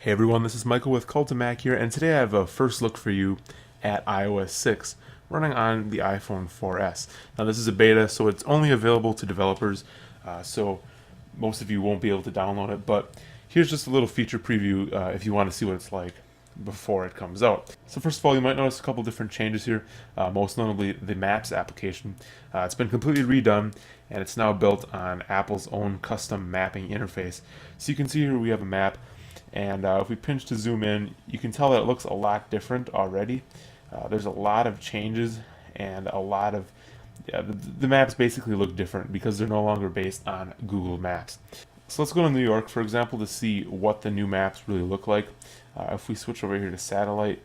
Hey everyone, this is Michael with Cult to Mac here, and today I have a first look for you at iOS 6 running on the iPhone 4S. Now this is a beta, so it's only available to developers, so most of you won't be able to download it, but here's just a little feature preview if you want to see what it's like before it comes out. So first of all, you might notice a couple different changes here, most notably the Maps application. It's been completely redone, and it's now built on Apple's own custom mapping interface. So you can see here we have a map, and if we pinch to zoom in, you can tell that it looks a lot different already. There's a lot of changes and a lot of the maps basically look different because they're no longer based on Google Maps. So let's go to New York, for example, to see what the new maps really look like. If we switch over here to satellite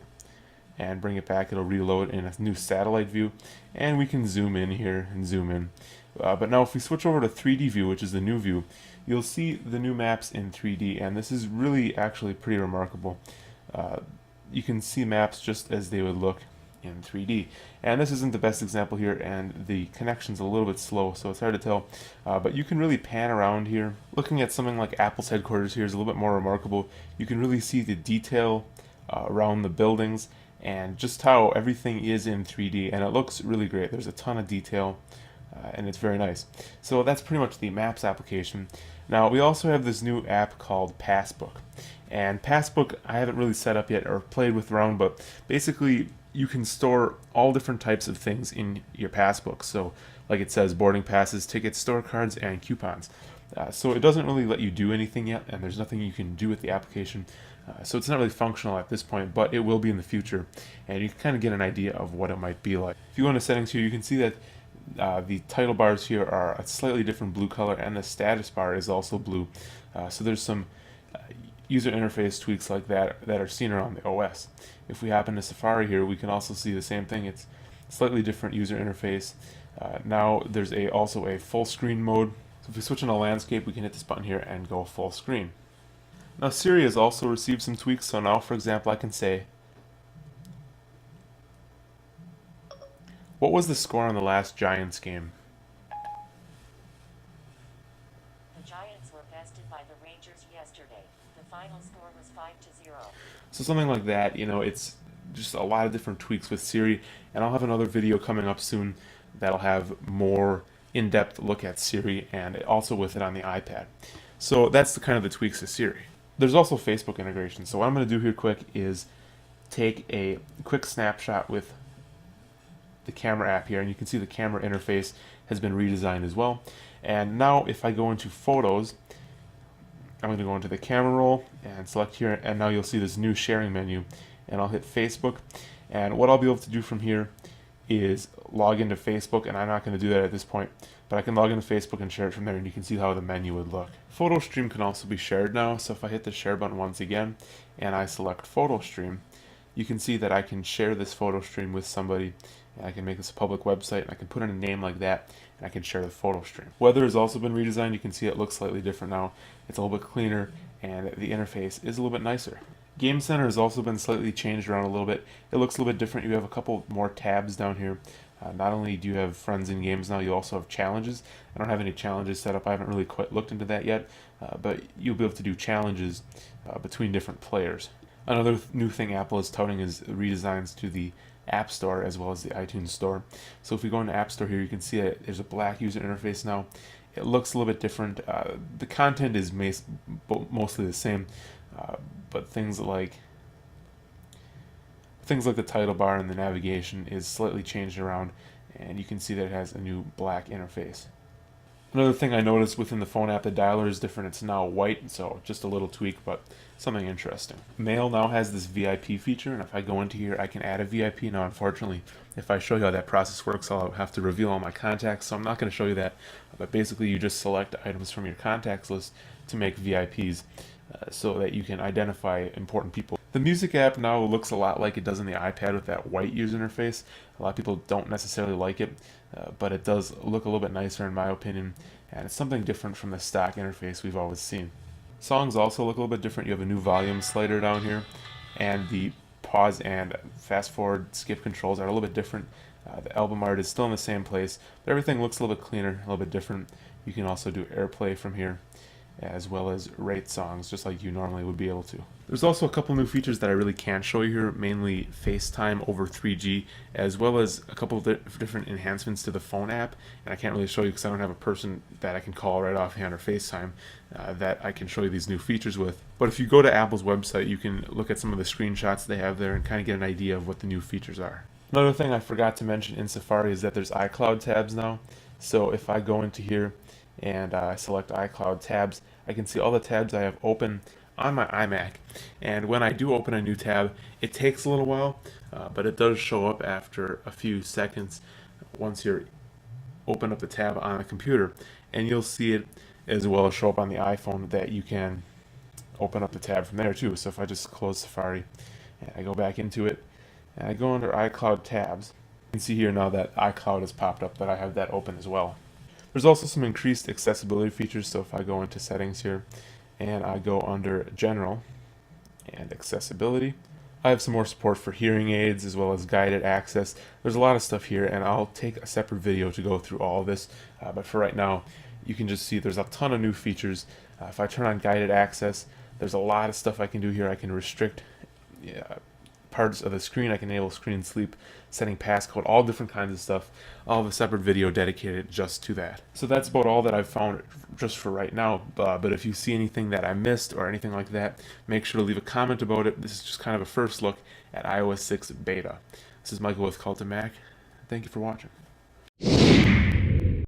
and bring it back, it'll reload in a new satellite view, and we can zoom in here and zoom in. But now if we switch over to 3D view, which is the new view, you'll see the new maps in 3D, and this is really actually pretty remarkable. You can see maps just as they would look in 3D. And this isn't the best example here, and the connection's a little bit slow, so it's hard to tell. But you can really pan around here. Looking at something like Apple's headquarters here is a little bit more remarkable. You can really see the detail around the buildings and just how everything is in 3D, and it looks really great. There's a ton of detail, and it's very nice. So that's pretty much the Maps application. Now we also have this new app called Passbook. And Passbook I haven't really set up yet or played with around, but basically you can store all different types of things in your passbook. So like it says, boarding passes, tickets, store cards, and coupons. So it doesn't really let you do anything yet, and there's nothing you can do with the application. So it's not really functional at this point, but it will be in the future, and you can kind of get an idea of what it might be like. If you go into settings here, you can see that the title bars here are a slightly different blue color, and the status bar is also blue. So there's some user interface tweaks like that are seen around the OS. If we hop into Safari here, we can also see the same thing. It's slightly different user interface. Now there's also a full screen mode. So if we switch into landscape, we can hit this button here and go full screen. Now Siri has also received some tweaks. So now, for example, I can say, what was the score on the last Giants game? The Giants were bested by the Rangers yesterday. The final score was 5-0. So something like that, it's just a lot of different tweaks with Siri, and I'll have another video coming up soon that'll have more in-depth look at Siri, and also with it on the iPad. So that's the kind of the tweaks to Siri. There's also Facebook integration. So what I'm going to do here quick is take a quick snapshot with the camera app here, and you can see the camera interface has been redesigned as well. And now if I go into Photos, I'm going to go into the camera roll and select here, and now you'll see this new sharing menu, and I'll hit Facebook, and what I'll be able to do from here is log into Facebook, and I'm not going to do that at this point, but I can log into Facebook and share it from there, and you can see how the menu would look. Photo stream can also be shared now, so if I hit the share button once again and I select photo stream, you can see that I can share this photo stream with somebody, and I can make this a public website, and I can put in a name like that, and I can share the photo stream. Weather has also been redesigned. You can see it looks slightly different now. It's a little bit cleaner, and the interface is a little bit nicer. Game Center has also been slightly changed around a little bit. It looks a little bit different. You have a couple more tabs down here. Not only do you have friends in games now, you also have challenges. I don't have any challenges set up. I haven't really quite looked into that yet, but you'll be able to do challenges between different players. Another new thing Apple is touting is redesigns to the App Store as well as the iTunes Store. So if we go into App Store here, you can see that there's a black user interface now. It looks a little bit different. The content is mostly the same, but things like the title bar and the navigation is slightly changed around, and you can see that it has a new black interface. Another thing I noticed within the phone app, the dialer is different. It's now white, so just a little tweak, but something interesting. Mail now has this VIP feature, and if I go into here, I can add a VIP. Now, unfortunately, if I show you how that process works, I'll have to reveal all my contacts, so I'm not going to show you that. But basically, you just select items from your contacts list to make VIPs so that you can identify important people. The music app now looks a lot like it does on the iPad with that white user interface. A lot of people don't necessarily like it, but it does look a little bit nicer in my opinion, and it's something different from the stock interface we've always seen. Songs also look a little bit different. You have a new volume slider down here, and the pause and fast forward skip controls are a little bit different. The album art is still in the same place, but everything looks a little bit cleaner, a little bit different. You can also do AirPlay from here, as well as rate songs just like you normally would be able to. There's also a couple new features that I really can't show you here, mainly FaceTime over 3G, as well as a couple of different enhancements to the phone app. And I can't really show you because I don't have a person that I can call right offhand or FaceTime that I can show you these new features with. But if you go to Apple's website, you can look at some of the screenshots they have there and kind of get an idea of what the new features are. Another thing I forgot to mention in Safari is that there's iCloud tabs now. So if I go into here and I select iCloud tabs, I can see all the tabs I have open on my iMac. And when I do open a new tab, it takes a little while, but it does show up after a few seconds once you're open up the tab on a computer. And you'll see it as well show up on the iPhone that you can open up the tab from there too. So if I just close Safari and I go back into it and I go under iCloud tabs, you can see here now that iCloud has popped up, that I have that open as well. There's also some increased accessibility features. So if I go into settings here and I go under general and accessibility, I have some more support for hearing aids as well as guided access. There's a lot of stuff here, and I'll take a separate video to go through all of this, but for right now you can just see there's a ton of new features. If I turn on guided access, there's a lot of stuff I can do here. I can restrict parts of the screen, I can enable screen sleep, setting passcode, all different kinds of stuff. I'll have a separate video dedicated just to that. So that's about all that I've found just for right now, but if you see anything that I missed or anything like that, make sure to leave a comment about it. This is just kind of a first look at iOS 6 beta. This is Michael with Cult of Mac. Thank you for watching.